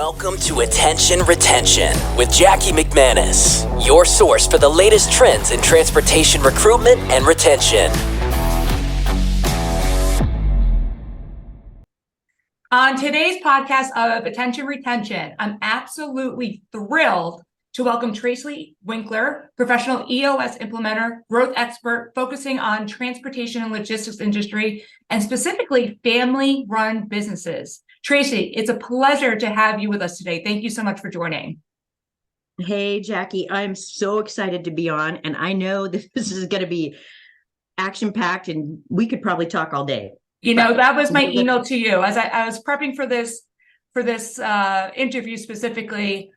Welcome to Attention Retention with Jackie McManus, your source for the latest trends in transportation recruitment and retention. On today's podcast of Attention Retention, I'm absolutely thrilled to welcome Tracy Winkler, professional EOS implementer, growth expert, focusing on transportation and logistics industry, and specifically family-run businesses. Tracy, it's a pleasure to have you with us today. Thank you so much for joining. Hey, Jackie, I'm so excited to be on, and I know this is going to be action-packed, and we could probably talk all day. You know, that was my email to you. As I was prepping for this interview specifically,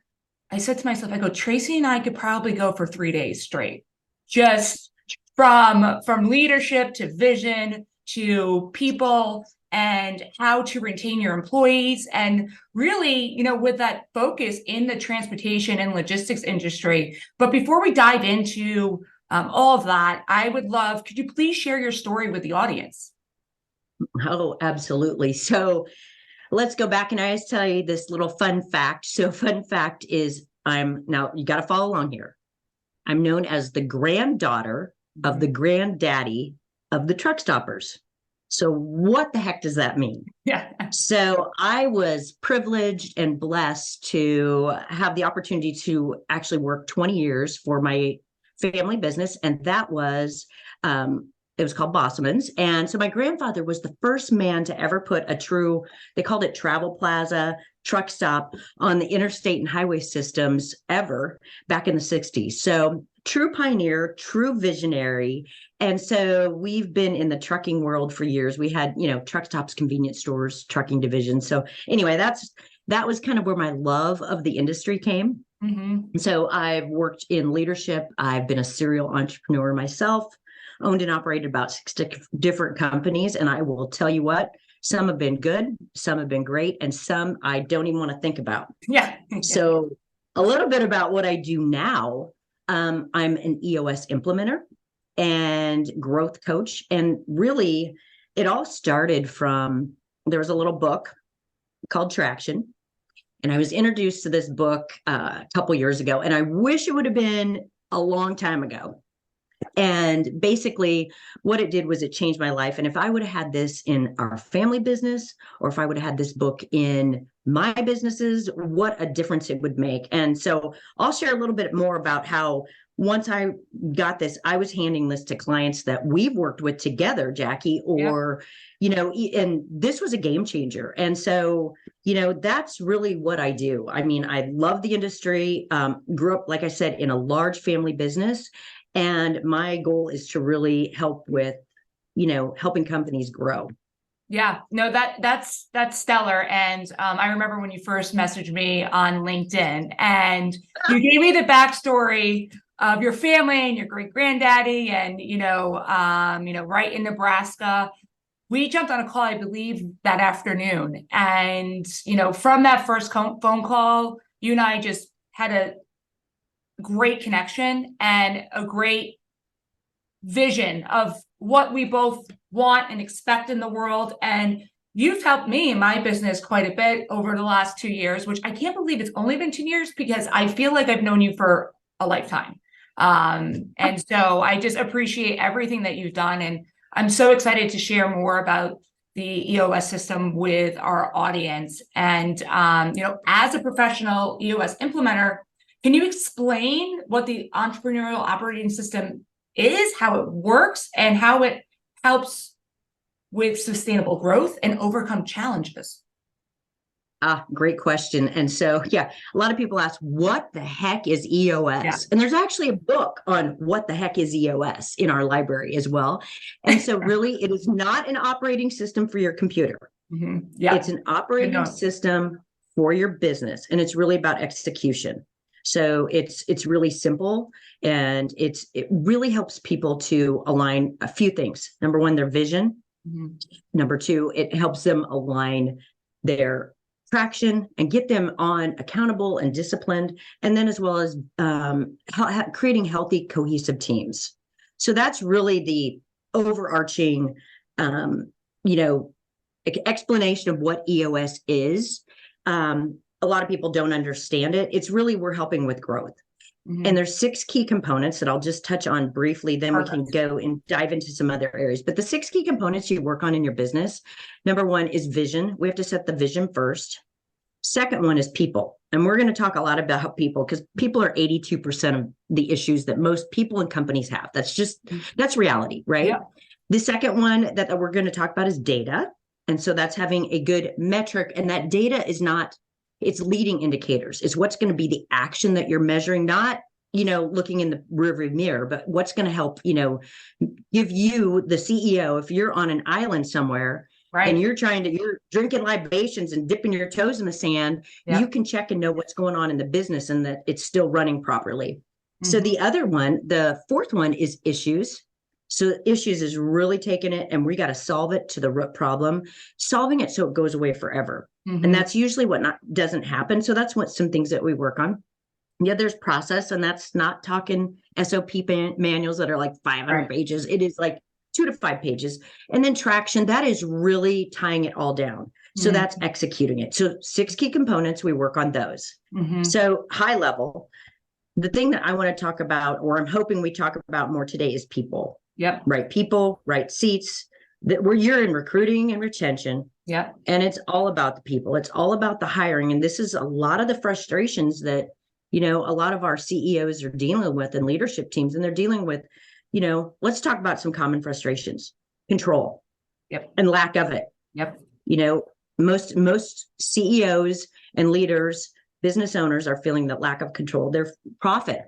I said to myself, I go, Tracy and I could probably go for 3 days straight, just from leadership to vision to people and how to retain your employees. And really, you know, with that focus in the transportation and logistics industry. But before we dive into all of that, I would love, could you please share your story with the audience? Oh, absolutely. So let's go back, and I always tell you this little fun fact. So fun fact is now you got to follow along here. I'm known as the granddaughter of the granddaddy of the truck stoppers. So what the heck does that mean? Yeah. So I was privileged and blessed to have the opportunity to actually work 20 years for my family business. And that was, it was called Bossamans. And so my grandfather was the first man to ever put they called it travel plaza, truck stop on the interstate and highway systems ever back in the 60s. So true pioneer, true visionary. And so we've been in the trucking world for years. We had, truck stops, convenience stores, trucking division. So anyway, that was kind of where my love of the industry came. Mm-hmm. So I've worked in leadership. I've been a serial entrepreneur myself, owned and operated about 6 different companies. And I will tell you what, some have been good, some have been great, and some I don't even want to think about. Yeah. So a little bit about what I do now. I'm an EOS implementer and growth coach. And really, it all started from, there was a little book called Traction. And I was introduced to this book a couple years ago, and I wish it would have been a long time ago. And basically what it did was it changed my life. And if I would have had this in our family business, or if I would have had this book in my businesses, what a difference it would make. And so I'll share a little bit more about how once I got this, I was handing this to clients that we've worked with together, Jackie, or, and this was a game changer. And so, that's really what I do. I mean, I love the industry, grew up, like I said, in a large family business. And my goal is to really help with, helping companies grow. Yeah, no, that's stellar. And I remember when you first messaged me on LinkedIn and you gave me the backstory of your family and your great granddaddy and, right in Nebraska. We jumped on a call, I believe, that afternoon. And, from that first phone call, you and I just had a great connection and a great vision of what we both want and expect in the world. And you've helped me in my business quite a bit over the last 2 years, which I can't believe it's only been 2 years because I feel like I've known you for a lifetime. And so I just appreciate everything that you've done. And I'm so excited to share more about the EOS system with our audience. And, as a professional EOS implementer, can you explain what the entrepreneurial operating system is, how it works, and how it helps with sustainable growth and overcome challenges? Great question. And so, a lot of people ask, what the heck is EOS? Yeah. And there's actually a book on what the heck is EOS in our library as well. And so really, it is not an operating system for your computer. Mm-hmm. Yeah. It's an operating system for your business. And it's really about execution. So it's really simple, and it really helps people to align a few things. Number one, their vision. Mm-hmm. Number two, it helps them align their traction and get them on accountable and disciplined, and then as well as creating healthy, cohesive teams. So that's really the overarching, explanation of what EOS is. a lot of people don't understand it. It's really, we're helping with growth. Mhm. And there's 6 key components that I'll just touch on briefly. Then we can Perfect. go and dive into some other areas. But the 6 key components you work on in your business, number 1 is vision. We have to set the vision first. Second one is people. And we're going to talk a lot about people, because people are 82% of the issues that most people and companies have. That's reality, right? Yeah. The second one that we're going to talk about is data. And so that's having a good metric. And that data is not, it's leading indicators. It's what's going to be the action that you're measuring, not, looking in the rearview mirror, but what's going to help, give you, the CEO, if you're on an island somewhere, Right. and you're drinking libations and dipping your toes in the sand, Yeah. you can check and know what's going on in the business and that it's still running properly. Mhm. So the other one, the fourth one, is issues. So issues is really taking it, and we got to solve it to the root problem, solving it so it goes away forever. Mhm. And that's usually what doesn't happen. So that's what some things that we work on. Yeah, there's process, and that's not talking SOP manuals that are like 500 Right. pages. It is like 2 to 5 pages. And then traction, that is really tying it all down. So Mhm. that's executing it. So 6 key components, we work on those. Mhm. So high level, the thing that I want to talk about, or I'm hoping we talk about more today, is people. Yep. Right people, right seats. You're in recruiting and retention. Yep. And it's all about the people. It's all about the hiring. And this is a lot of the frustrations that, a lot of our CEOs are dealing with, and leadership teams, and they're dealing with, let's talk about some common frustrations: control. Yep. And lack of it. Yep. Most CEOs and leaders, business owners, are feeling that lack of control. Their profit,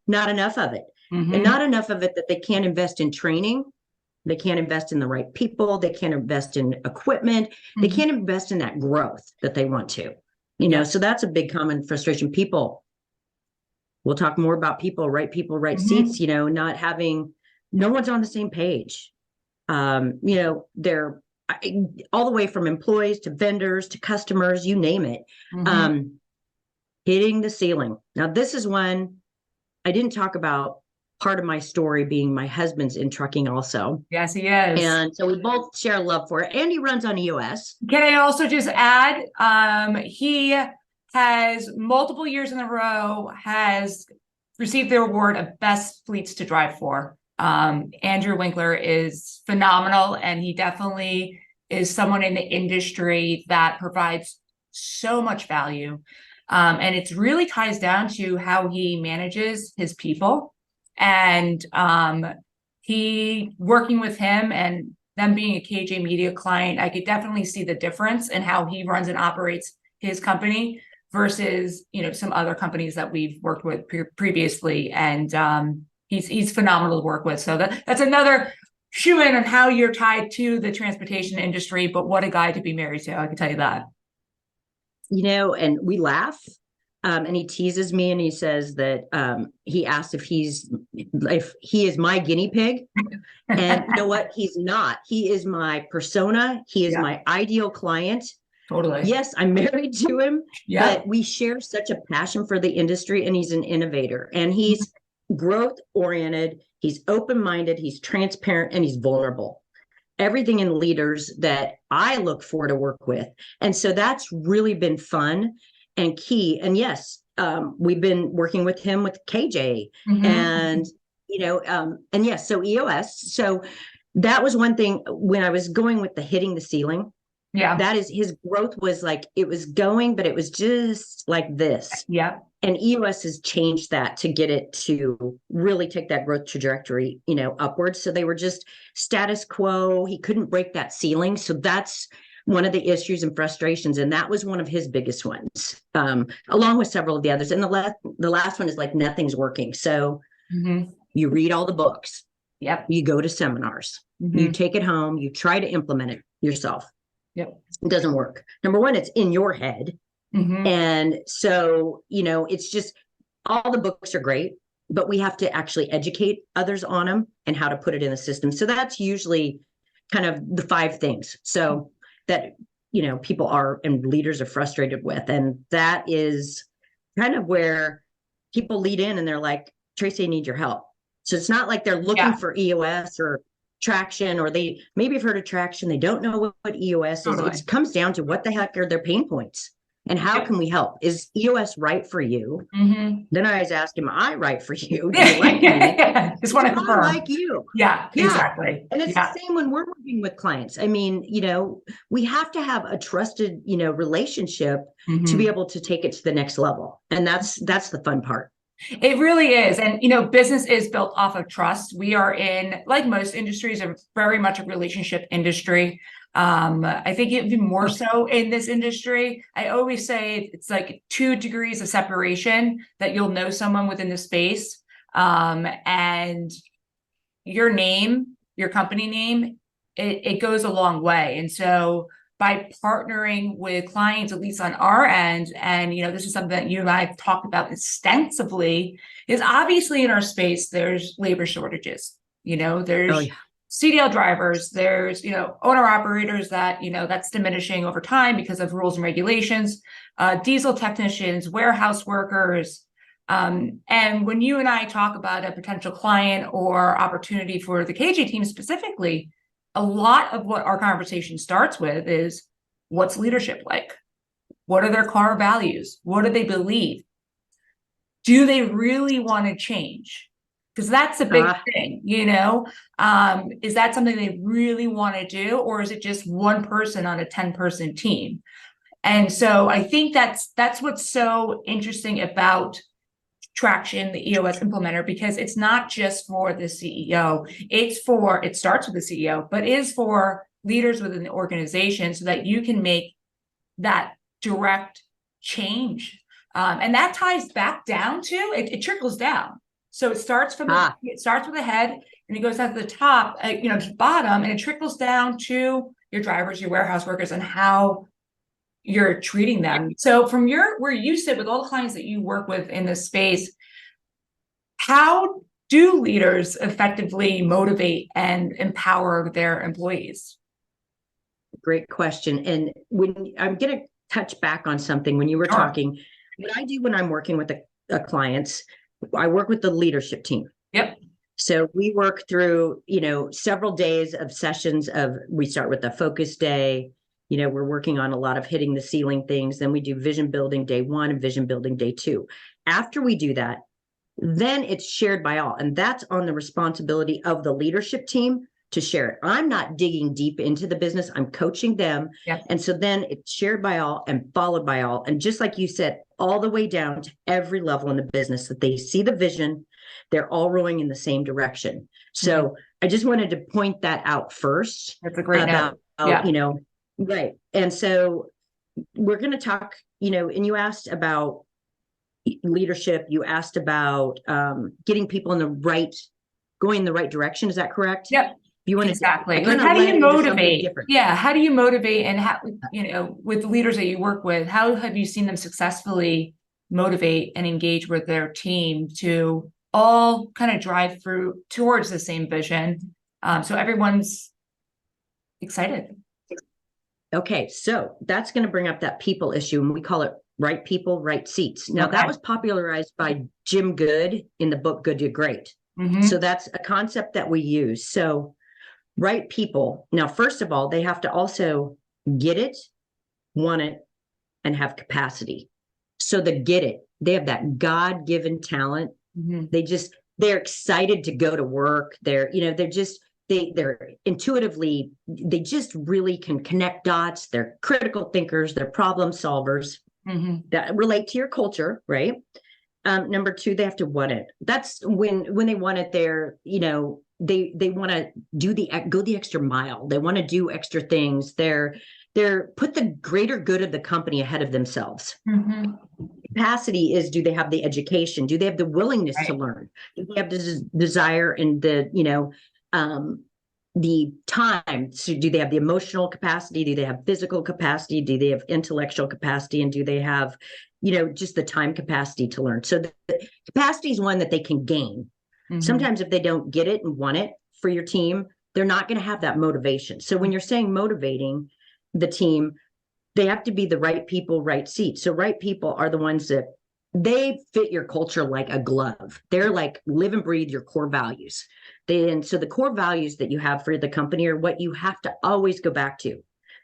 not enough of it. Mhm. And not enough of it that they can't invest in training. They can't invest in the right people. They can't invest in equipment. They Mhm. can't invest in that growth that they want to, Yeah. so that's a big common frustration. People, we'll talk more about people, right Mhm. seats, not having, no one's on the same page. They're all the way from employees to vendors to customers, you name it. Mhm. Hitting the ceiling. Now, this is one I didn't talk about. Part of my story being my husband's in trucking also. Yes, he is. And so we both share love for it. And he runs on EOS. Can I also just add, he has multiple years in a row has received the award of best fleets to drive for. Andrew Winkler is phenomenal, and he definitely is someone in the industry that provides so much value. And it really ties down to how he manages his people. And he, working with him and them being a KJ Media client, I could definitely see the difference in how he runs and operates his company versus, some other companies that we've worked with previously. And he's phenomenal to work with. So that's another shoe in on how you're tied to the transportation industry, but what a guy to be married to, I can tell you that. And we laugh. And he teases me, and he says that he asked if he is my guinea pig. And you know what? He's not. He is my persona. He is my ideal client. Totally. Yes, I'm married to him, Yeah. but we share such a passion for the industry, and he's an innovator, and he's growth oriented. He's open-minded. He's transparent, and he's vulnerable. Everything in leaders that I look for to work with. And so that's really been fun and key. And yes, we've been working with him with KJ, Mhm. and and yes, so EOS. So that was one thing when I was going with the hitting the ceiling. Yeah. That is, his growth was like, it was going, but it was just like this. Yeah. And EOS has changed that to get it to really take that growth trajectory, upwards. So they were just status quo. He couldn't break that ceiling. So that's one of the issues and frustrations. And that was one of his biggest ones, along with several of the others. And the last one is like, nothing's working. So Mhm. you read all the books. Yep. You go to seminars. Mhm. You take it home. You try to implement it yourself. Yep. It doesn't work. Number one, it's in your head. Mhm. And so, it's just, all the books are great, but we have to actually educate others on them and how to put it in the system. So that's usually kind of the 5 things. So that, people are, and leaders are frustrated with. And that is kind of where people lead in and they're like, Tracy, I need your help. So it's not like they're looking for EOS or traction, or they maybe have heard of traction. They don't know what EOS is. Totally. It comes down to what the heck are their pain points. And how can we help? Is EOS right for you? Mm-hmm. Then I always ask, am I right for you? Do you like me? Just want to I confirm. like you. Yeah, Yeah. exactly. And it's Yeah. the same when we're working with clients. I mean, we have to have a trusted, relationship to be Mhm. able to take it to the next level. And that's the fun part. It really is. And, business is built off of trust. We are in, like most industries, a very much a relationship industry. I think even more so in this industry. I always say it's like 2 degrees of separation that you'll know someone within the space. And your name, your company name, it goes a long way. And so by partnering with clients, at least on our end, and this is something that you and I have talked about extensively, is obviously in our space, there's labor shortages. Oh, There's yeah. CDL drivers, there's owner operators that that's diminishing over time because of rules and regulations, diesel technicians, warehouse workers. And when you and I talk about a potential client or opportunity for the KJ team specifically, a lot of what our conversation starts with is, what's leadership like? What are their core values? What do they believe? Do they really want to change? Because that's a big thing, is that something they really want to do? Or is it just one person on a 10-person team? And so I think that's what's so interesting about Traction, the EOS implementer, because it's not just for the CEO. It starts with the CEO, but is for leaders within the organization so that you can make that direct change. And that ties back down to it trickles down. So it starts with the head and it goes down to the top, to the bottom, and it trickles down to your drivers, your warehouse workers, and how you're treating them. So from where you sit with all the clients that you work with in this space, how do leaders effectively motivate and empower their employees? Great question. And when I'm going to touch back on something, when you were talking, what I do when I'm working with the clients, I work with the leadership team. Yep. So we work through, several days of sessions we start with a focus day. We're working on a lot of hitting the ceiling things. Then we do vision building day 1 and vision building day 2. After we do that, then it's shared by all. And that's on the responsibility of the leadership team to share it. I'm not digging deep into the business. I'm coaching them. Yep. And so then it's shared by all and followed by all. And just like you said, all the way down to every level in the business that they see the vision, they're all rowing in the same direction. So I just wanted to point that out first. That's a great note. Yeah. Right. And so we're going to talk, and you asked about leadership. You asked about getting people going in the right direction. Is that correct? Yep. You want exactly. Like, how do you motivate? Yeah. How do you motivate, and how, with the leaders that you work with, how have you seen them successfully motivate and engage with their team to all kind of drive through towards the same vision? So everyone's excited. Okay. So that's going to bring up that people issue, and we call it right people, right seats. Now that was popularized by Jim Good in the book, Good to Great. Mm-hmm. So that's a concept that we use. So right people. Now, first of all, they have to also get it, want it, and have capacity. So they have that God-given talent. Mm-hmm. They're excited to go to work. They're intuitively, they just really can connect dots. They're critical thinkers. They're problem solvers that relate to your culture, right? Number 2, they have to want it. That's when they want it, they want to go the extra mile. They want to do extra things. They're put the greater good of the company ahead of themselves. Mm-hmm. Capacity is, do they have the education? Do they have the willingness to learn? Do they have the desire and the time? So do they have the emotional capacity? Do they have physical capacity? Do they have intellectual capacity? And do they have, just the time capacity to learn? So the capacity is one that they can gain. Mm-hmm. Sometimes if they don't get it and want it for your team, they're not going to have that motivation. So when you're saying motivating the team, they have to be the right people, right seats. So right people are the ones that they fit your culture like a glove. They're like live and breathe your core values. And so the core values that you have for the company are what you have to always go back to.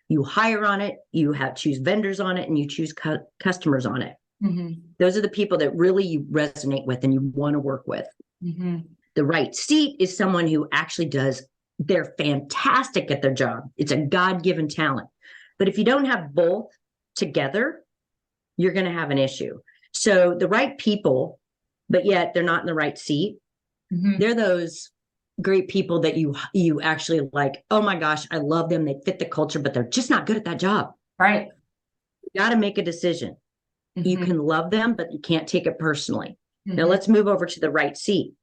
You hire on it, you have choose vendors on it, and you choose customers on it. Mm-hmm. Those are the people that really you resonate with and you want to work with. Mm-hmm. The right seat is someone who actually they're fantastic at their job. It's a God-given talent. But if you don't have both together, you're going to have an issue. So the right people, but yet they're not in the right seat. Mm-hmm. They're those great people that you actually like, oh my gosh, I love them. They fit the culture, but they're just not good at that job. Right. You got to make a decision. Mm-hmm. You can love them, but you can't take it personally. Mm-hmm. Now let's move over to the right seat.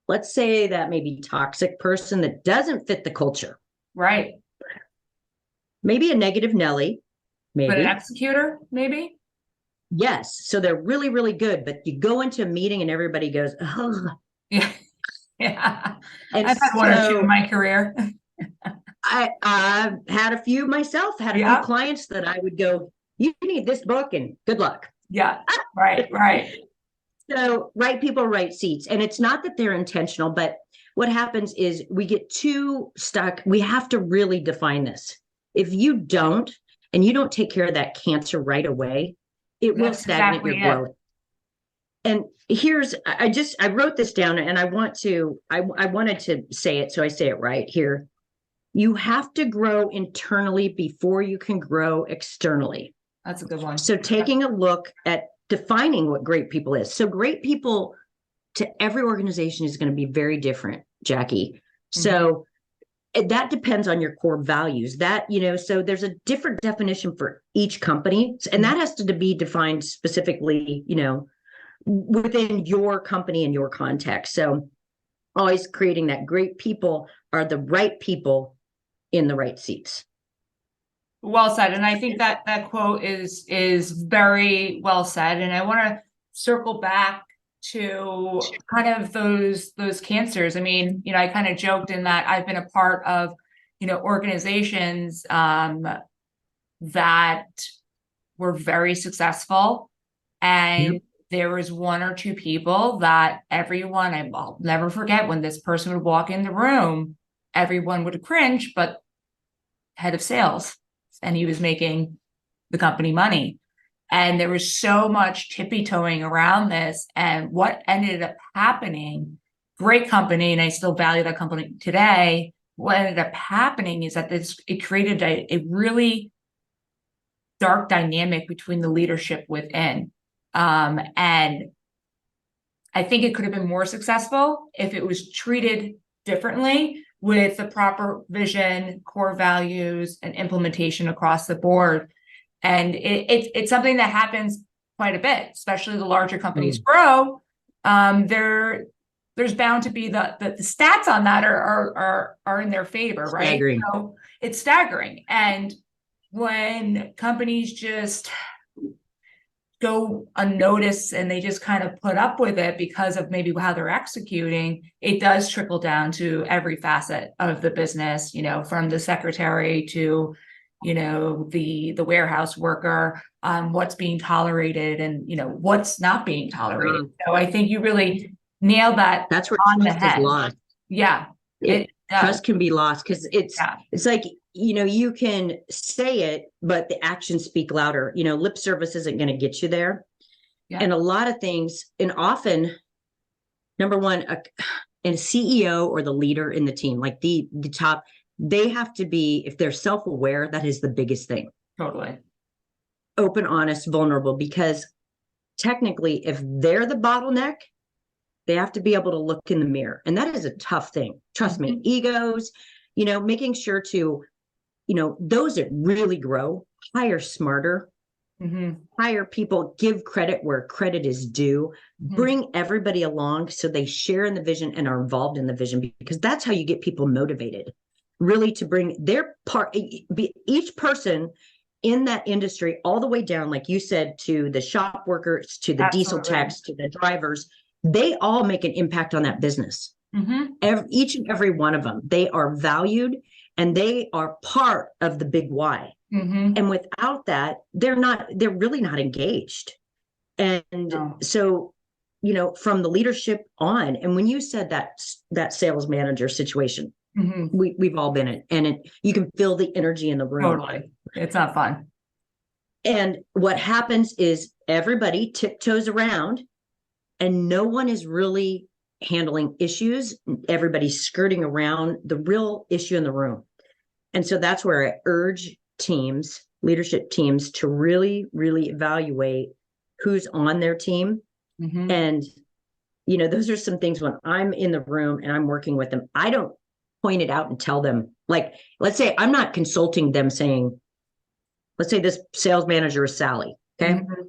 Let's say that maybe toxic person that doesn't fit the culture. Right. Maybe a negative Nelly. Maybe. But an executor, maybe? Yes. So they're really, really good. But you go into a meeting and everybody goes, oh. Yeah. Yeah. And I've had one or two in my career. I've had a few myself, had a few clients that I would go, you need this book and good luck. Yeah. Right. Right. So right people, right seats. And it's not that they're intentional, but what happens is we get too stuck. We have to really define this. If you don't, and you don't take care of that cancer right away, it will stagnate your growth. And I wrote this down and I wanted to say it. So I say it right here. You have to grow internally before you can grow externally. That's a good one. So taking a look at defining what great people is. So great people to every organization is going to be very different, Jackie. Mm-hmm. So that depends on your core values so there's a different definition for each company. And that has to be defined specifically, within your company and your context. So always creating that great people are the right people in the right seats. Well said. And I think that quote is very well said. And I want to circle back to kind of those cancers. I mean, I kind of joked in that I've been a part of, organizations that were very successful. And there was one or two people that I'll never forget when this person would walk in the room, everyone would cringe, but head of sales, and he was making the company money. And there was so much tippy-toeing around this. And what ended up happening, great company, and I still value that company today. What ended up happening is that it created a really dark dynamic between the leadership within. And I think it could have been more successful if it was treated differently with the proper vision, core values, and implementation across the board. And it's something that happens quite a bit, especially the larger companies grow. There's bound to be the stats on that are in their favor, right? Staggering. So it's staggering. And when companies just go unnoticed and they just kind of put up with it because of maybe how they're executing, it does trickle down to every facet of the business, from the secretary to the warehouse worker, what's being tolerated and what's not being tolerated. So I think you really nailed that. That's where on trust the head. is lost. Yeah, trust can be lost because it's like you can say it, but the actions speak louder. Lip service isn't going to get you there. And a lot of things, and often, number one, a CEO or the leader in the team, like the top, they have to be, if they're self-aware, that is the biggest thing. Totally. Open, honest, vulnerable, because technically, if they're the bottleneck, they have to be able to look in the mirror. And that is a tough thing. Trust me, egos, making sure to, those that really grow, hire smarter, hire people, give credit where credit is due, bring everybody along so they share in the vision and are involved in the vision, because that's how you get people motivated, really to bring their part, each person in that industry, all the way down, like you said, to the shop workers, to the diesel techs, to the drivers. They all make an impact on that business. Each and every one of them, they are valued and they are part of the big why. And without that, they're really not engaged. And so, from the leadership on, and when you said that sales manager situation, we've all been in, and you can feel the energy in the room. Totally. It's not fun. And what happens is everybody tiptoes around and no one is really handling issues. Everybody's skirting around the real issue in the room. And so that's where I urge teams, leadership teams, to really, really evaluate who's on their team. Mhm. And, you know, those are some things when I'm in the room and I'm working with them, I don't point it out and tell them, like, let's say I'm not consulting them saying, let's say this sales manager is Sally. Okay. Mhm.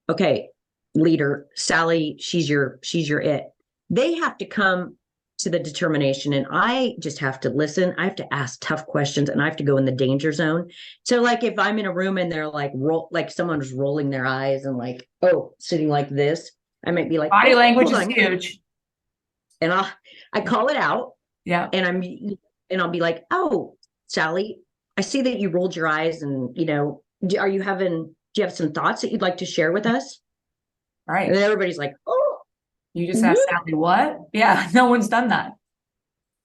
Okay, leader, Sally, she's your it. They have to come to the determination, and I just have to listen. I have to ask tough questions, and I have to go in the danger zone. So, like, if I'm in a room and they're like like someone was rolling their eyes and like, oh, sitting like this, I might be like, Body oh, language hold is on. huge. And I call it out, Yeah. and I'll be like, oh, Sally, I see that you rolled your eyes, and you know, do you have some thoughts that you'd like to share with us? And Right. then everybody's like, oh, You just asked Sally what? Yeah. No one's done that.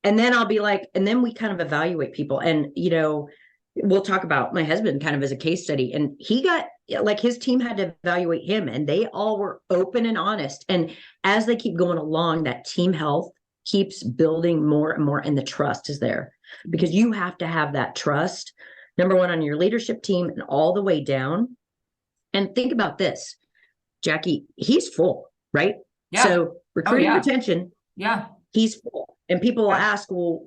and then I'll be like, and then we kind of evaluate people. And, you know, we'll talk about my husband kind of as a case study. And he got like his team had to evaluate him, and they all were open and honest. And as they keep going along, that team health keeps building more and more, and the trust is there because you have to have that trust, number one, on your leadership team and all the way down. And think about this, Jackie, he's full, right? Yeah. So recruiting, yeah. retention, Yeah. he's full. And people will Yeah. ask, well,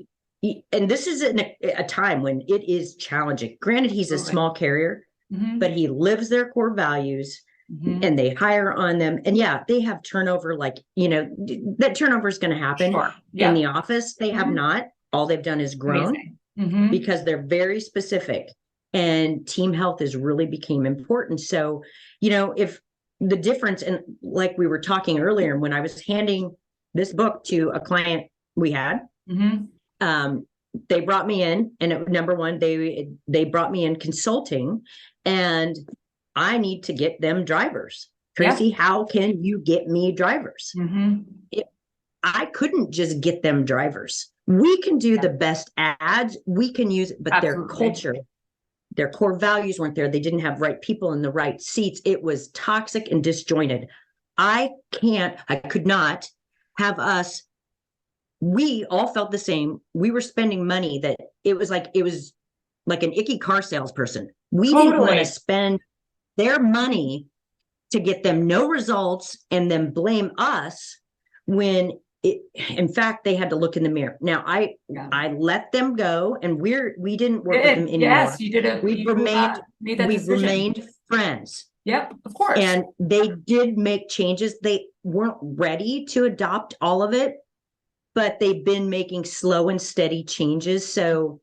and this is a time when it is challenging. Granted, he's a Absolutely. small carrier, Mhm. but he lives their core values Mhm. and they hire on them. And yeah, they have turnover, like, you know, that turnover is going to happen Sure. in Yeah. the office. They have Mhm. not. All they've done is grown Mhm. because they're very specific, and team health is really became important. So, you know, if the difference, and like we were talking earlier, when I was handing this book to a client we had, Mhm. they brought me in, and number one, they brought me in consulting, and I need to get them drivers. Yeah. Tracy, how can you get me drivers? Mhm. I couldn't just get them drivers. We can do Yeah. the best ads, we can use, but their Absolutely. culture, their core values weren't there. They didn't have right people in the right seats. It was toxic and disjointed. I could not have us. We all felt the same. We were spending money that it was like an icky car salesperson. We didn't want to Totally. spend their money to get them no results and then blame us when in fact, they had to look in the mirror. Now Yeah. I let them go, and we didn't work with Good. them anymore. Yes, you did We've made that we've decision. remained friends. Yep, of course. And they did make changes. They weren't ready to adopt all of it, but they've been making slow and steady changes. So,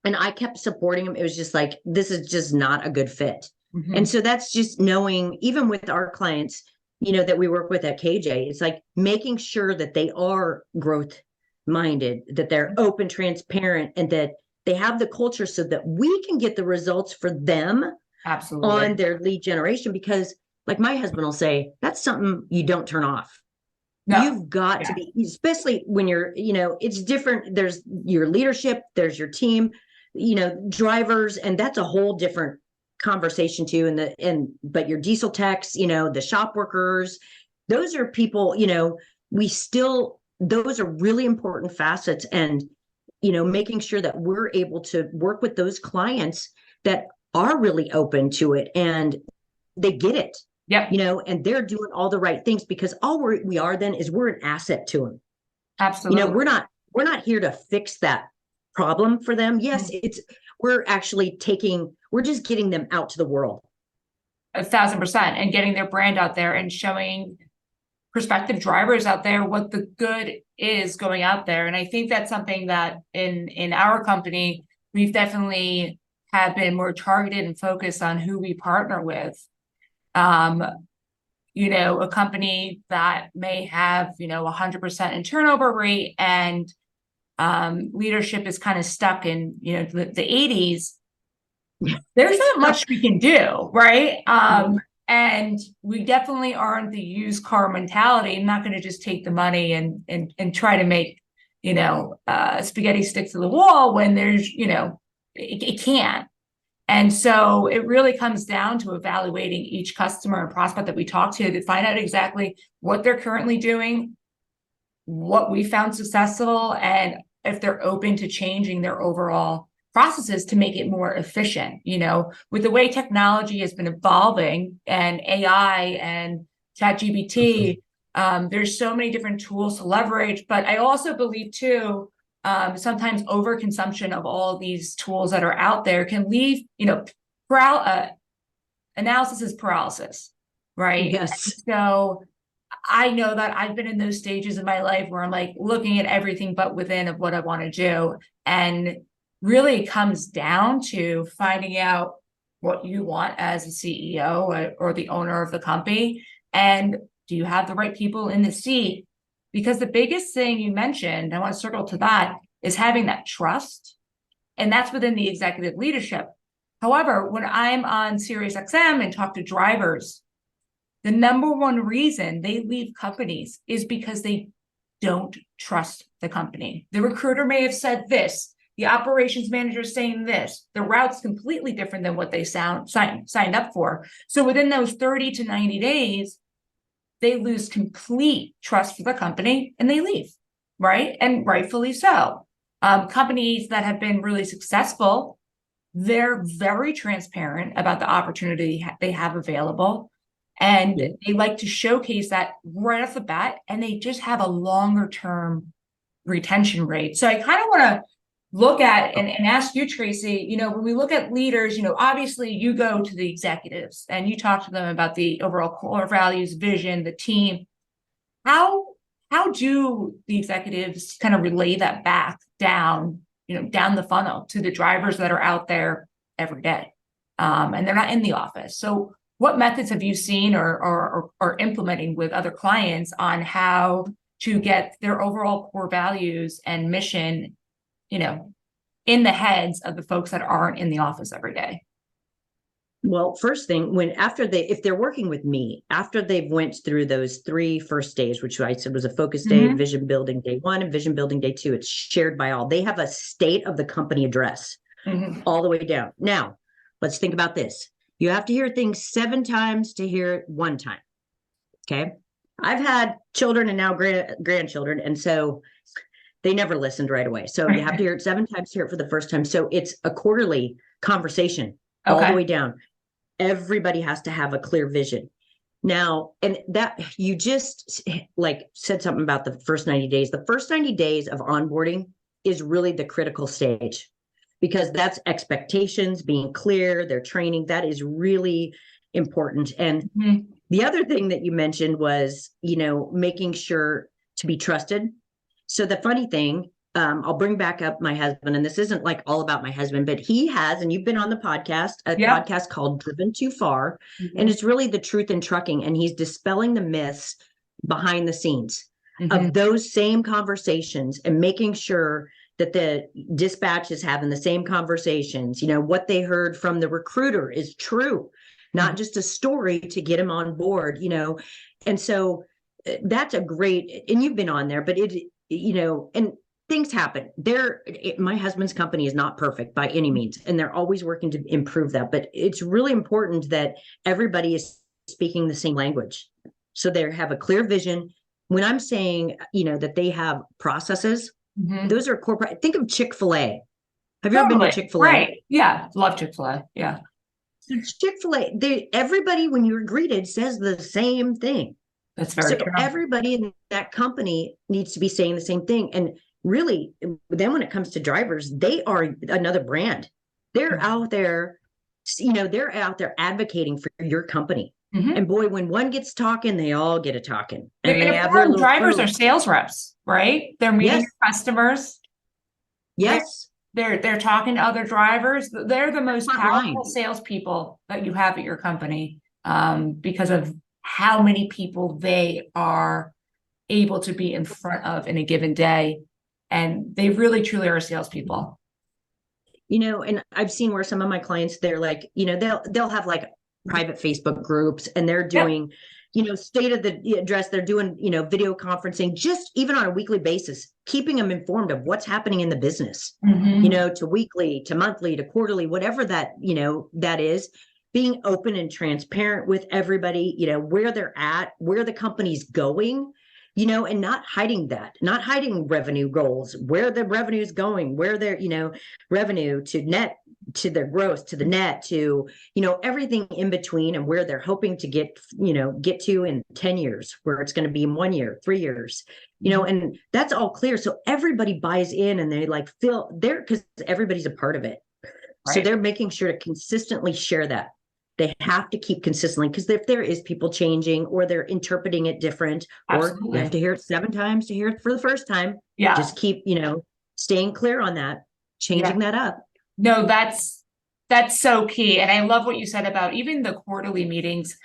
and I kept supporting them. It was just like, this is just not a good fit. Mhm. And so that's just knowing, even with our clients, you know, that we work with at KJ, it's like making sure that they are growth minded, that they're open, transparent, and that they have the culture so that we can get the results for them Absolutely. on their lead generation. Because like my husband will say, that's something you don't turn off. No. You've got to be, especially when you're, you know, it's different. There's your leadership, there's your team, you know, drivers, and that's a whole different conversation too. But your diesel techs, you know, the shop workers, those are people, you know, those are really important facets. And, you know, making sure that we're able to work with those clients that are really open to it and they get it. Yep. You know, and they're doing all the right things, because all we are then is we're an asset to them. Absolutely. You know, we're not here to fix that problem for them. Yes, we're just getting them out to the world. 1,000%, and getting their brand out there and showing prospective drivers out there what the good is going out there. And I think that's something that in our company, we've definitely have been more targeted and focused on who we partner with. You know, a company that may have, you know, 100% in turnover rate and leadership is kind of stuck in, you know, the 80s. There's not much we can do, right? And we definitely aren't the used car mentality. I'm not going to just take the money and try to make, you know, spaghetti stick to the wall when there's, you know, it can't. And so it really comes down to evaluating each customer and prospect that we talk to find out exactly what they're currently doing, what we found successful, and if they're open to changing their overall processes to make it more efficient. With the way technology has been evolving and AI and ChatGPT, there's so many different tools to leverage. But I also believe too, sometimes overconsumption of all of these tools that are out there can leave, analysis is paralysis, right? Yes. So I know that I've been in those stages in my life where I'm like looking at everything but within of what I want to do. And really it comes down to finding out what you want as a CEO or the owner of the company. And do you have the right people in the seat? Because the biggest thing you mentioned, I want to circle to that, is having that trust. And that's within the executive leadership. However, when I'm on SiriusXM and talk to drivers, the number one reason they leave companies is because they don't trust the company. The recruiter may have said this, the operations manager is saying this, the route's completely different than what they signed up for. So within those 30 to 90 days, they lose complete trust for the company and they leave, right? And rightfully so. Companies that have been really successful, they're very transparent about the opportunity they have available. And they like to showcase that right off the bat, and they just have a longer term retention rate. So I kind of want to look at and ask you, Tracy, when we look at leaders, obviously you go to the executives and you talk to them about the overall core values, vision, the team. How do the executives kind of relay that back down, down the funnel to the drivers that are out there every day? And they're not in the office. So what methods have you seen or implementing with other clients on how to get their overall core values and mission, in the heads of the folks that aren't in the office every day? Well, first thing, if they're working with me, after they've went through those 3 first days, which I said was a focus day, vision building day 1, and vision building day 2, it's shared by all. They have a state of the company address all the way down. Now, let's think about this. You have to hear things 7 times to hear it 1 time. Okay. I've had children and now grandchildren. And so they never listened right away. So you have to hear it 7 times to hear it for the first time. So it's a quarterly conversation all the way down. Everybody has to have a clear vision. Now, and that you just said something about the first 90 days. The first 90 days of onboarding is really the critical stage, because that's expectations, being clear, their training. That is really important. And the other thing that you mentioned was, making sure to be trusted. So the funny thing, I'll bring back up my husband, and this isn't all about my husband, but he has, and you've been on the podcast, podcast called Driven Too Far. And it's really the truth in trucking. And he's dispelling the myths behind the scenes of those same conversations and making sure that the dispatch is having the same conversations. What they heard from the recruiter is true, not just a story to get him on board, And so that's a great, and you've been on there, but and things happen there. My husband's company is not perfect by any means, and they're always working to improve that. But it's really important that everybody is speaking the same language. So they have a clear vision. When I'm saying, that they have processes, those are corporate. Think of Chick-fil-A. Have you ever been to Chick-fil-A? Right. Yeah. Love Chick-fil-A. Yeah. So Chick-fil-A, everybody, when you're greeted, says the same thing. That's very true. Everybody in that company needs to be saying the same thing. And really, then when it comes to drivers, they are another brand. They're out there, they're out there advocating for your company. And boy, when one gets talking, they all get a talking. And they have their drivers are sales reps, right? They're meeting customers. Yes. They're talking to other drivers. They're the most powerful salespeople that you have at your company, because of how many people they are able to be in front of in a given day. And they really, truly are salespeople. And I've seen where some of my clients, they're they'll have private Facebook groups, and they're doing, state of the address. They're doing, video conferencing, just even on a weekly basis, keeping them informed of what's happening in the business, to weekly, to monthly, to quarterly, whatever that, that is, being open and transparent with everybody, where they're at, where the company's going, and not hiding revenue goals, where the revenue is going, where their, revenue to net, to their gross, to the net, to, everything in between, and where they're hoping to get to in 10 years, where it's going to be in 1 year, 3 years, and that's all clear. So everybody buys in, and they feel there, because everybody's a part of it. Right. So they're making sure to consistently share that. They have to keep consistently, because if there is people changing, or they're interpreting it different, Absolutely. Or you have to hear it 7 times to hear it for the first time. Yeah. Just keep, staying clear on that, changing that up. No, that's so key. And I love what you said about even the quarterly meetings.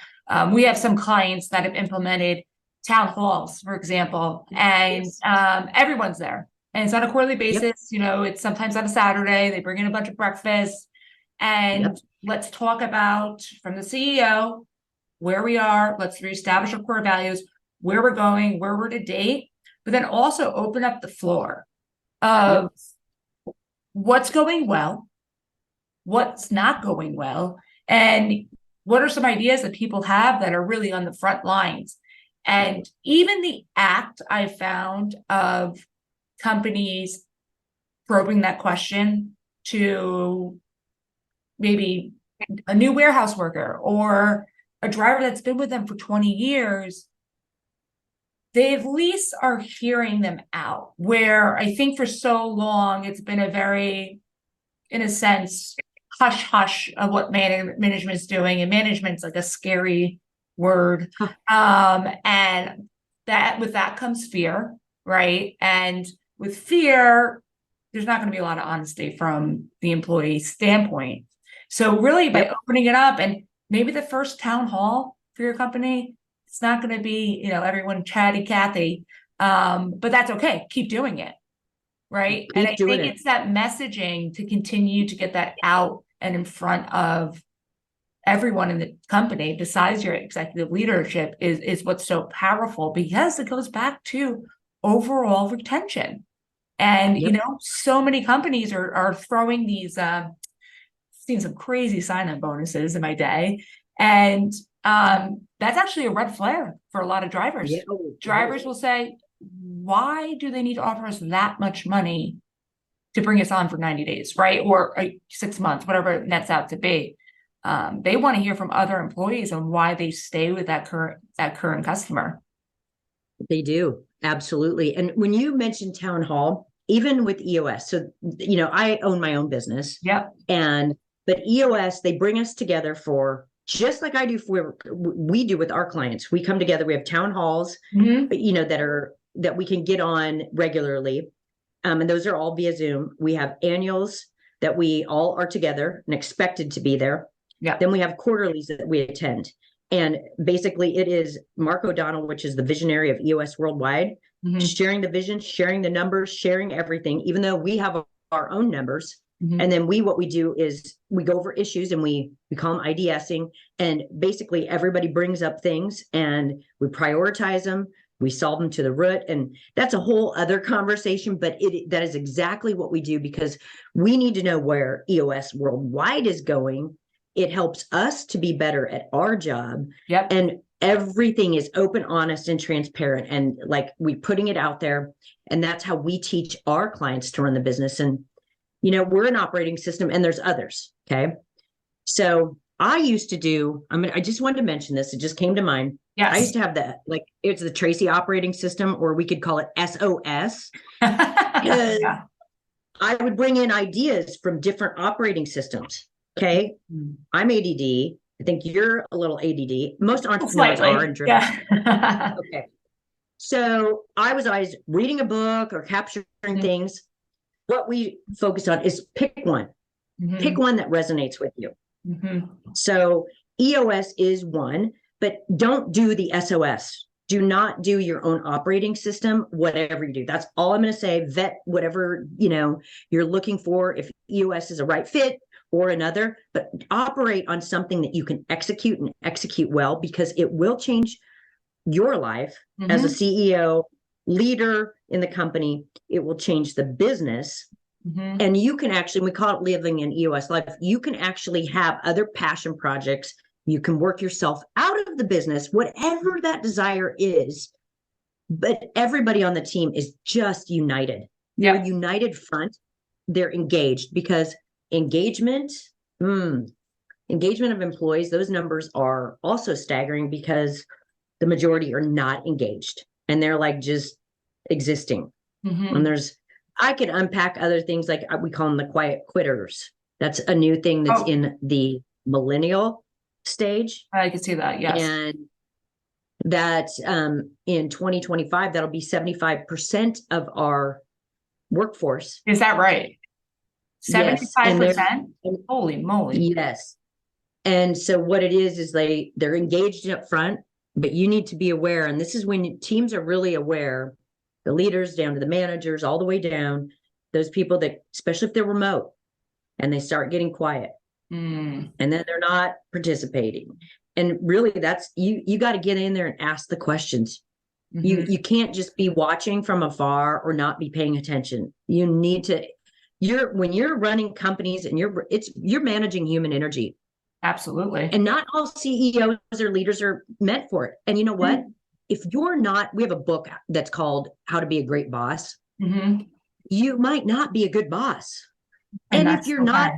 We have some clients that have implemented town halls, for example, and everyone's there. And it's on a quarterly basis. Yep. It's sometimes on a Saturday. They bring in a bunch of breakfast, and let's talk about, from the CEO, where we are. Let's reestablish our core values, where we're going, where we're to date, but then also open up the floor of what's going well, what's not going well, and what are some ideas that people have that are really on the front lines. And even the act I found of companies probing that question to maybe a new warehouse worker or a driver that's been with them for 20 years, they at least are hearing them out, where I think for so long it's been a very, in a sense, hush hush of what management's doing, and management's like a scary word. And that with that comes fear, right? And with fear, there's not going to be a lot of honesty from the employee standpoint. So really, by opening it up, and maybe the first town hall for your company, it's not going to be, everyone chatty Cathy, but that's okay. Keep doing it, right? And I think it's that messaging to continue to get that out and in front of everyone in the company, besides your executive leadership, is what's so powerful, because it goes back to overall retention. And so many companies are throwing these. Seen some crazy sign-up bonuses in my day, and that's actually a red flag for a lot of drivers. Drivers will say, why do they need to offer us that much money to bring us on for 90 days, right? Or 6 months, whatever it nets out to be. They want to hear from other employees on why they stay with that current customer. They do, absolutely. And when you mentioned town hall, even with EOS, so I own my own business. But EOS, they bring us together for, just like I do we do with our clients. We come together, we have town halls, that we can get on regularly. And those are all via Zoom. We have annuals that we all are together and expected to be there. Then we have quarterlies that we attend. And basically it is Mark O'Donnell, which is the visionary of EOS Worldwide, sharing the vision, sharing the numbers, sharing everything, even though we have our own numbers. And then what we do is we go over issues, and we call them IDSing, and basically everybody brings up things and we prioritize them. We solve them to the root, and that's a whole other conversation, but that is exactly what we do, because we need to know where EOS Worldwide is going. It helps us to be better at our job. And everything is open, honest, and transparent. And we putting it out there, and that's how we teach our clients to run the business. And we're an operating system, and there's others. Okay. So I used to do, I just wanted to mention this. It just came to mind. I used to have it's the Tracy operating system, or we could call it SOS. Because I would bring in ideas from different operating systems. Okay. I'm ADD. I think you're a little ADD. Most entrepreneurs are. Okay. So I was always reading a book or capturing things. What we focus on is pick one. Pick one that resonates with you. So EOS is one, but don't do the SOS. Do not do your own operating system, whatever you do. That's all I'm going to say. Vet whatever, you're looking for, if EOS is a right fit or another, but operate on something that you can execute, and execute well, because it will change your life as a CEO, leader in the company. It will change the business. And you can actually, we call it living an EOS life. You can actually have other passion projects. You can work yourself out of the business, whatever that desire is. But everybody on the team is just united. You're a united front. They're engaged, because engagement of employees, those numbers are also staggering, because the majority are not engaged and they're like just existing. And I could unpack other things, like we call them the quiet quitters. That's a new thing that's in the millennial stage. I can see that. Yes. And that in 2025, that'll be 75% of our workforce. Is that right? 75%? Yes. Holy moly. Yes. And so what it is they're engaged up front, but you need to be aware. And this is when teams are really aware, the leaders down to the managers, all the way down, those people that, especially if they're remote and they start getting quiet and then they're not participating. And really that's, you got to get in there and ask the questions. You can't just be watching from afar or not be paying attention. You need to, when you're running companies and you're managing human energy. Absolutely. And not all CEOs or leaders are meant for it. And you know what? If you're not, we have a book that's called How to Be a Great Boss. You might not be a good boss. And if you're not,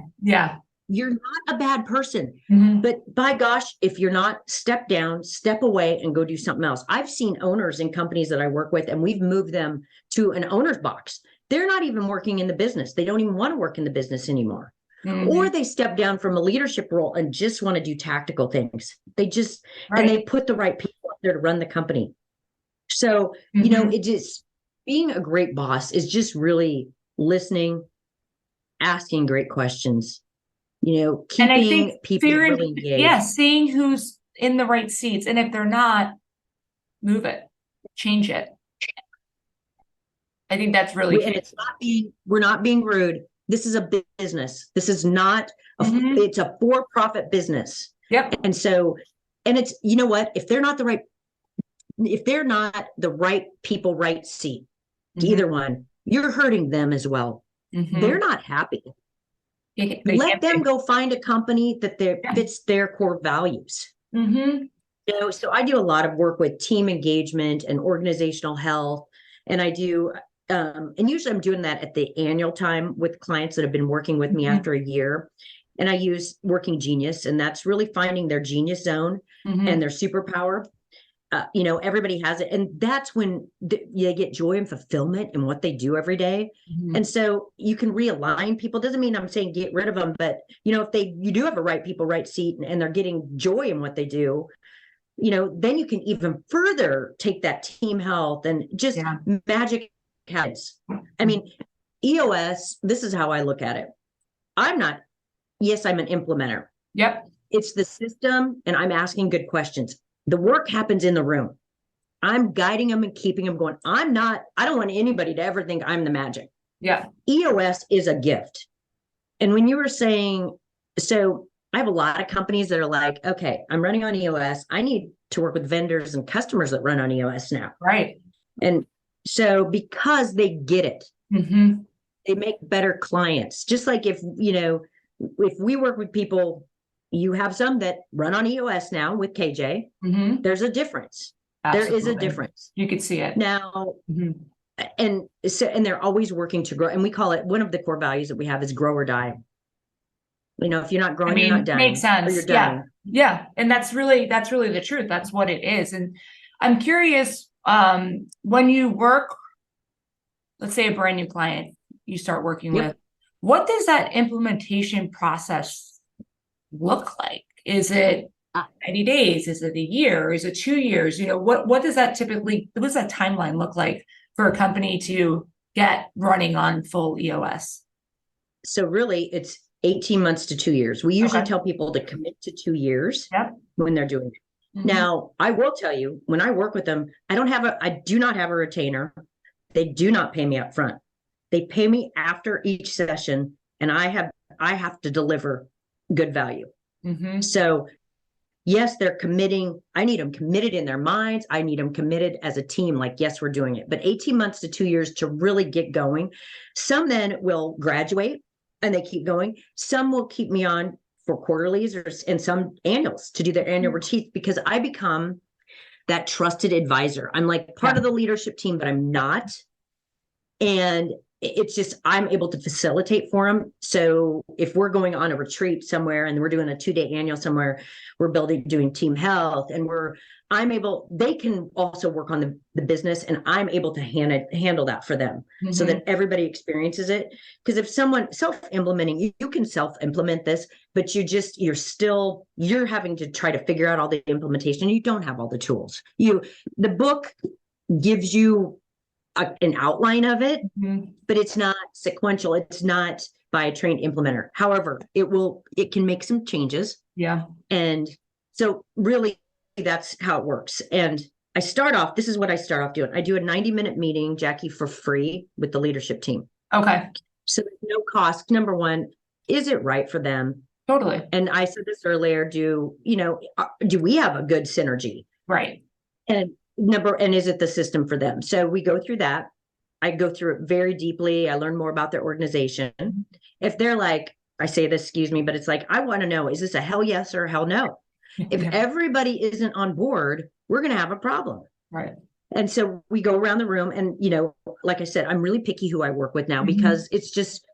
you're not a bad person. But by gosh, if you're not, step down, step away and go do something else. I've seen owners in companies that I work with, and we've moved them to an owner's box. They're not even working in the business. They don't even want to work in the business anymore. Or they step down from a leadership role and just want to do tactical things. They just, and they put the right people up there to run the company. So, you know, it just, being a great boss is just really listening, asking great questions, you know, keeping people really engaged. Yeah, seeing who's in the right seats. And if they're not, move it, change it. I think that's really and it's not we're not being rude. This is a business. This is not, it's a for-profit business. And so, and it's, you know what, if they're not the right people, right seat to either one, you're hurting them as well. They're not happy. Let them go find a company that fits their core values. You know, so I do a lot of work with team engagement and organizational health. And I do, and usually I'm doing that at the annual time with clients that have been working with me after a year. And I use Working Genius, and that's really finding their genius zone and their superpower. You know, everybody has it. And that's when they get joy and fulfillment in what they do every day. And so you can realign people. Doesn't mean I'm saying get rid of them, but you know, if you do have a right people, right seat, and they're getting joy in what they do, you know, then you can even further take that team health and just magic habits. I mean, EOS, this is how I look at it. I'm an implementer. It's the system, and I'm asking good questions. The work happens in the room. I'm guiding them and keeping them going. I don't want anybody to ever think I'm the magic. EOS is a gift. And when you were saying, so I have a lot of companies that are like, okay, I'm running on EOS. I need to work with vendors and customers that run on EOS now. And so because they get it, they make better clients. Just like if we work with people, you have some that run on EOS now with KJ. There's a difference. There is a difference. You could see it now. And they're always working to grow. And we call it, one of the core values that we have is grow or die. You know, if you're not growing, you're not dying. Makes sense. You're dying. And that's really the truth. That's what it is. And I'm curious, when you work, let's say a brand new client you start working with, what does that implementation process look like? Is it 90 days? Is it a year? Is it 2 years? You know, what does that timeline look like for a company to get running on full EOS? So really it's 18 months to 2 years. We usually tell people to commit to 2 years when they're doing it. Now, I will tell you, when I work with them, I do not have a retainer. They do not pay me up front. They pay me after each session, and I have to deliver good value. So yes, they're committing. I need them committed in their minds. I need them committed as a team. Like, yes, we're doing it, but 18 months to 2 years to really get going. Some then will graduate and they keep going. Some will keep me on for quarterlies and some annuals to do their annual retreats, because I become that trusted advisor. I'm like part of the leadership team, but I'm not. And it's just, I'm able to facilitate for them. So if we're going on a retreat somewhere and we're doing a 2-day annual somewhere, we're doing team health, and they can also work on the business, and I'm able to handle that for them so that everybody experiences it. Because if someone self-implementing, you can self-implement this, but you're having to try to figure out all the implementation. You don't have all the tools. The book gives you an outline of it, but it's not sequential. It's not by a trained implementer. However, it can make some changes. Yeah. And so really that's how it works. And this is what I start off doing. I do a 90-minute meeting, Jackie, for free with the leadership team. Okay. So there's no cost. Number one, is it right for them? Totally. And I said this earlier, do we have a good synergy? Right. And is it the system for them? So we go through that. I go through it very deeply. I learn more about their organization. If they're like, I say this, excuse me, but it's like, I want to know, is this a hell yes or a hell no? If everybody isn't on board, we're going to have a problem. Right. And so we go around the room, and, like I said, I'm really picky who I work with now, because it's just,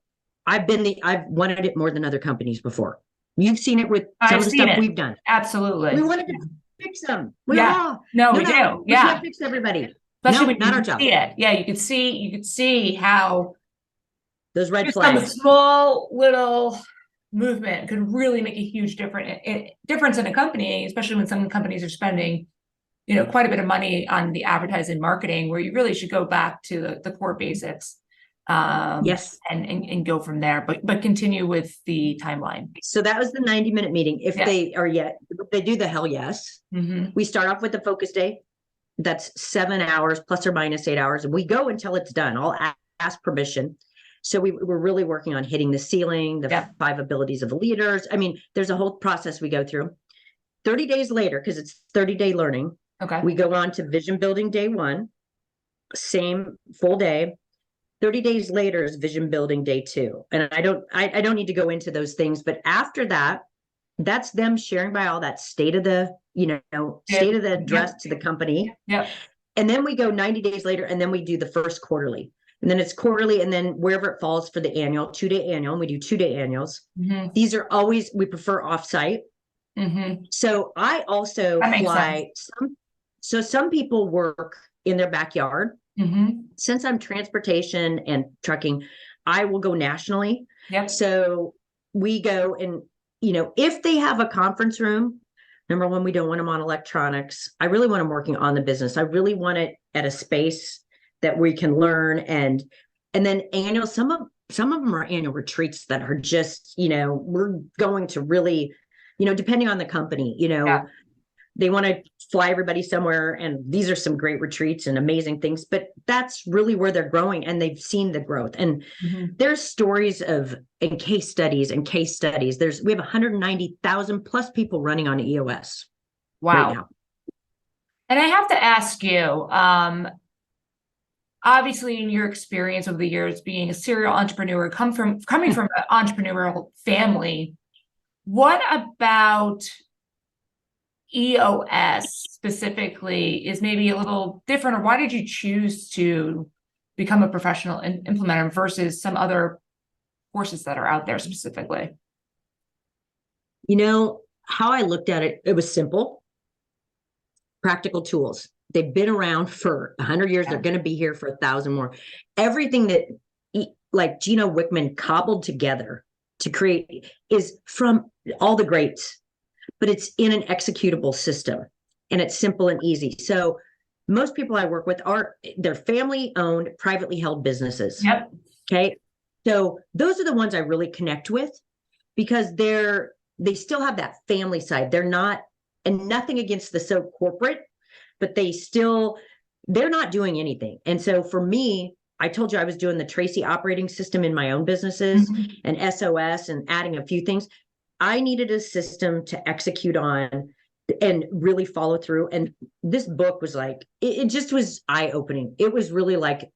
I've wanted it more than other companies before. You've seen it with some of the stuff we've done. Absolutely. We wanted to fix them. We do. We can't fix everybody. Especially when not you our job. See it. Yeah, you could see how those red just flags. a small little movement could really make a huge difference in a company, especially when some companies are spending, quite a bit of money on the advertising marketing, where you really should go back to the core basics. Yes. And go from there, but continue with the timeline. So that was the 90-minute meeting. If they do the hell yes, we start off with the focus day. That's 7 hours plus or minus 8 hours. And we go until it's done. I'll ask permission. So we're really working on hitting the ceiling, the 5 abilities of leaders. I mean, there's a whole process we go through. 30 days later, because it's 30-day learning. Okay. We go on to vision building day 1, same full day. 30 days later is vision building day 2. And I don't need to go into those things, but after that, that's them sharing by all that state of the address to the company. Yep. And then we go 90 days later, and then we do the first quarterly, and then it's quarterly, and then wherever it falls for the annual, 2-day annual, and we do 2-day annuals. These are always, we prefer offsite. So I also fly some people work in their backyard. Since I'm transportation and trucking, I will go nationally. Yep. So we go, and if they have a conference room, number one, we don't want them on electronics. I really want them working on the business. I really want it at a space that we can learn, and then annual. Some of them are annual retreats that are just, we're going to really, depending on the company, they want to fly everybody somewhere, and these are some great retreats and amazing things, but that's really where they're growing, and they've seen the growth. And there's stories and case studies. We have 190,000 plus people running on EOS. Wow. Right now. And I have to ask you, obviously in your experience over the years, being a serial entrepreneur, coming from an entrepreneurial family, what about EOS specifically is maybe a little different, or why did you choose to become a professional implementer versus some other courses that are out there specifically? How I looked at it, it was simple. Practical tools. They've been around for 100 years. They're going to be here for 1,000 more. Everything that like Gino Wickman cobbled together to create is from all the greats, but it's in an executable system, and it's simple and easy. So most people I work with they're family owned, privately held businesses. Yep. Okay. So those are the ones I really connect with, because they still have that family side. They're not, and nothing against the so corporate, but they're not doing anything. And so for me, I told you I was doing the Tracy operating system in my own businesses and SOS and adding a few things. I needed a system to execute on and really follow through. And this book was like, it just was eye-opening. It was really like,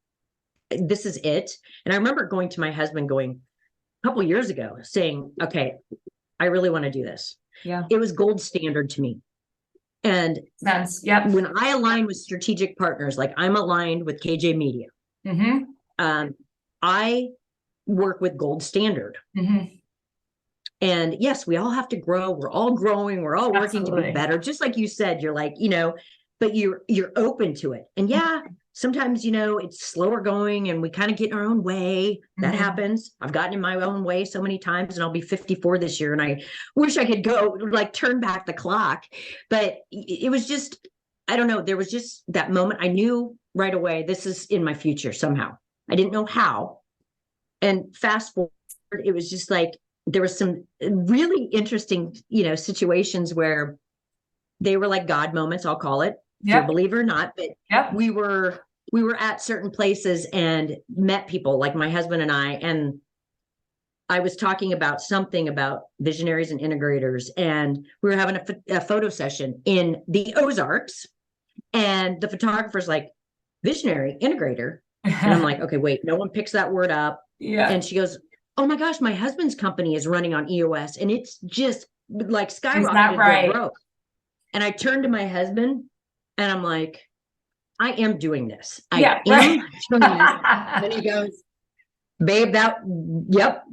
this is it. And I remember going to my husband going a couple years ago saying, okay, I really want to do this. Yeah. It was gold standard to me. And Sense. Yep. when I align with strategic partners, like I'm aligned with KJ Media, I work with gold standard. And yes, we all have to grow. We're all growing. We're all working to be better. Just like you said, you're like, but you're open to it. And yeah, sometimes, it's slower going and we kind of get in our own way. That happens. I've gotten in my own way so many times, and I'll be 54 this year. And I wish I could go like turn back the clock, but it was just, I don't know. There was just that moment. I knew right away, this is in my future somehow. I didn't know how. And fast forward, it was just like, there was some really interesting, situations where they were like God moments, I'll call it, if you're a believer or not, but we were at certain places and met people like my husband and I was talking about something about visionaries and integrators, and we were having a photo session in the Ozarks, and the photographer's like, visionary integrator. And I'm like, okay, wait, no one picks that word up. Yeah. And she goes, oh my gosh, my husband's company is running on EOS and it's just like skyrocketed their growth. And I turned to my husband and I'm like, I am doing this. I am doing this. And he goes, babe,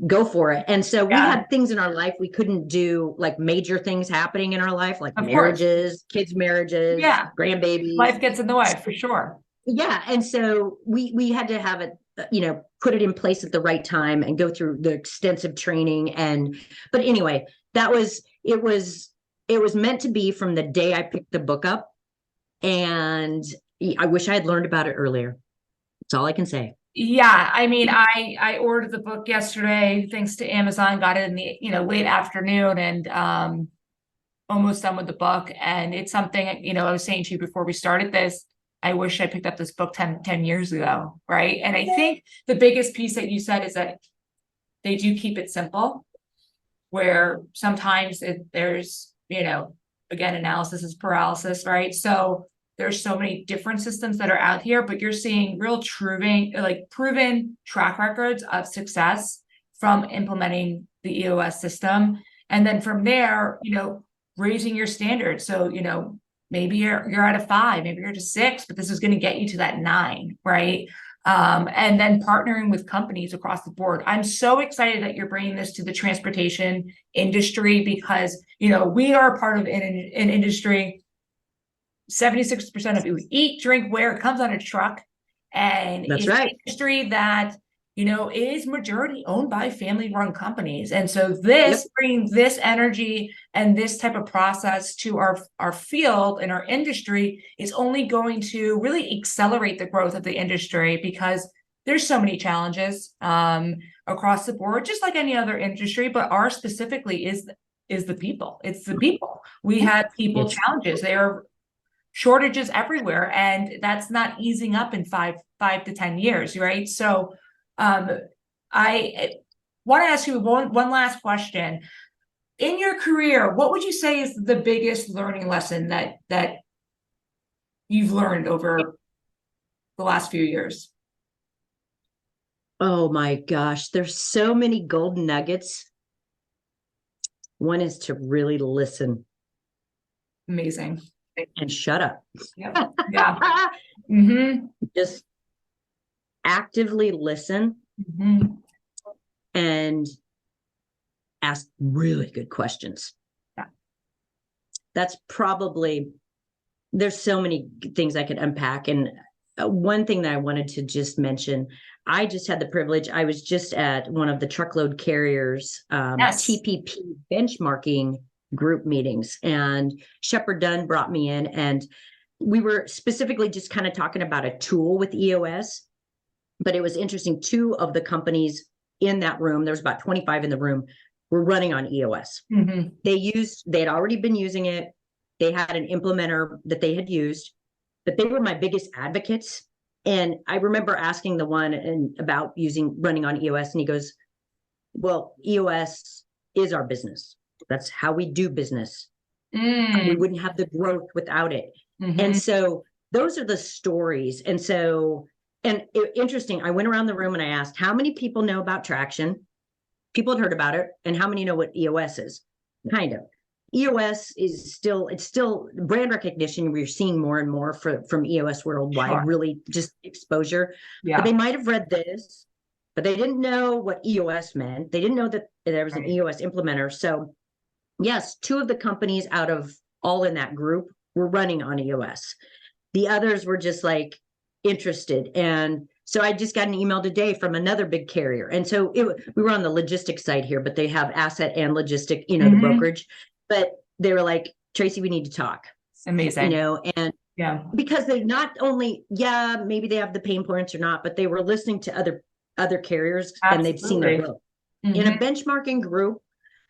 go for it. And so we had things in our life we couldn't do, like major things happening in our life, like marriages, kids' marriages, grandbabies. Life gets in the way for sure. Yeah. And so we had to have it, put it in place at the right time and go through the extensive training. But anyway, it was meant to be from the day I picked the book up. And I wish I had learned about it earlier. That's all I can say. Yeah. I mean, I ordered the book yesterday, thanks to Amazon, got it in the, late afternoon, and almost done with the book. And it's something, I was saying to you before we started this, I wish I picked up this book 10 years ago. Right. And I think the biggest piece that you said is that they do keep it simple, where sometimes there's, again, analysis is paralysis, right? So there's so many different systems that are out here, but you're seeing real proven track records of success from implementing the EOS system. And then from there, raising your standards. So, maybe you're at a 5, maybe you're at a 6, but this is going to get you to that 9, right? And then partnering with companies across the board. I'm so excited that you're bringing this to the transportation industry because, we are part of an industry. 76% of it we eat, drink, wear, it comes on a truck. And that's it's right. an industry that, is majority owned by family-run companies. And so bringing this energy and this type of process to our field and our industry is only going to really accelerate the growth of the industry, because there's so many challenges across the board, just like any other industry, but ours specifically is the people. It's the people. We have people challenges. There are shortages everywhere, and that's not easing up in 5 to 10 years, right? So I want to ask you one last question. In your career, what would you say is the biggest learning lesson that you've learned over the last few years? Oh my gosh, there's so many golden nuggets. One is to really listen. Amazing. And shut up. Yeah. Just actively listen and ask really good questions. Yeah. That's probably, there's so many things I could unpack. And one thing that I wanted to just mention, I just had the privilege, I was just at one of the truckload carriers TPP benchmarking group meetings, and Shepard Dunn brought me in, and we were specifically just kind of talking about a tool with EOS. But it was interesting, 2 of the companies in that room, there's about 25 in the room, were running on EOS. They had already been using it. They had an implementer that they had used, but they were my biggest advocates. And I remember asking the one about running on EOS, and he goes, well, EOS is our business. That's how we do business. We wouldn't have the growth without it. And so those are the stories. And so, interesting, I went around the room and I asked, how many people know about Traction? People had heard about it. And how many know what EOS is? Kind of. EOS is still brand recognition. We're seeing more and more from EOS worldwide, really just exposure. Yeah. But they might have read this, but they didn't know what EOS meant. They didn't know that there was an EOS implementer. So yes, 2 of the companies out of all in that group were running on EOS. The others were just like interested. And so I just got an email today from another big carrier. And so we were on the logistics side here, but they have asset and logistic, the brokerage. But they were like, Tracy, we need to talk. Amazing. And because they not only, maybe they have the pain points or not, but they were listening to other carriers. Absolutely. And they've seen their growth. In a benchmarking group,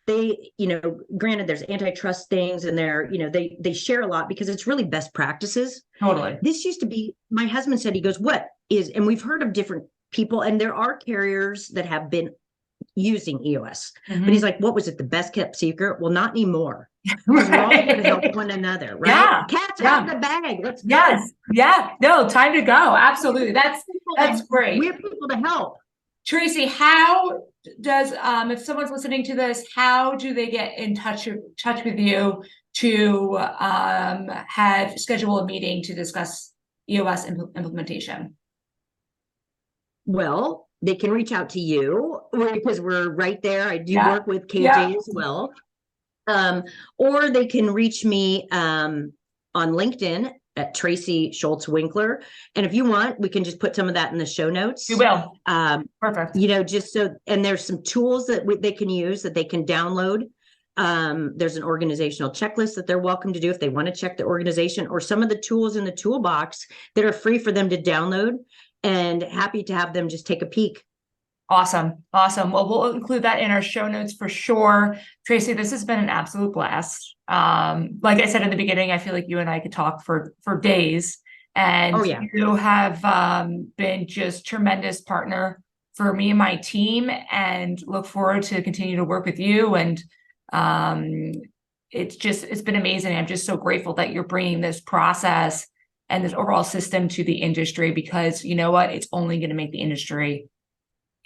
they, granted there's antitrust things and they're, they share a lot because it's really best practices. Totally. This used to be, my husband said, he goes, and we've heard of different people and there are carriers that have been using EOS, but he's like, what was it? The best kept secret? Well, not anymore. We're all here to help one another, right? Yeah. Cats out of the bag. Let's go. Yes. Yeah. No, time to go. Absolutely. That's great. We're people to help. Tracy, how does if someone's listening to this, how do they get in touch with you to schedule a meeting to discuss EOS implementation? Well, they can reach out to you because we're right there. I do work with KJ as well. Or they can reach me on LinkedIn at Tracy Schultz Winkler. And if you want, we can just put some of that in the show notes. You will. Perfect. Just so, and there's some tools that they can use that they can download. There's an organizational checklist that they're welcome to do if they want to check the organization, or some of the tools in the toolbox that are free for them to download, and happy to have them just take a peek. Awesome. Well, we'll include that in our show notes for sure. Tracy, this has been an absolute blast. Like I said in the beginning, I feel like you and I could talk for days, and you have been just tremendous partner for me and my team, and look forward to continue to work with you. And it's been amazing. I'm just so grateful that you're bringing this process and this overall system to the industry, because you know what, it's only going to make the industry,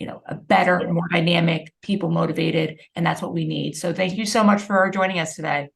a better, more dynamic, people motivated, and that's what we need. So thank you so much for joining us today.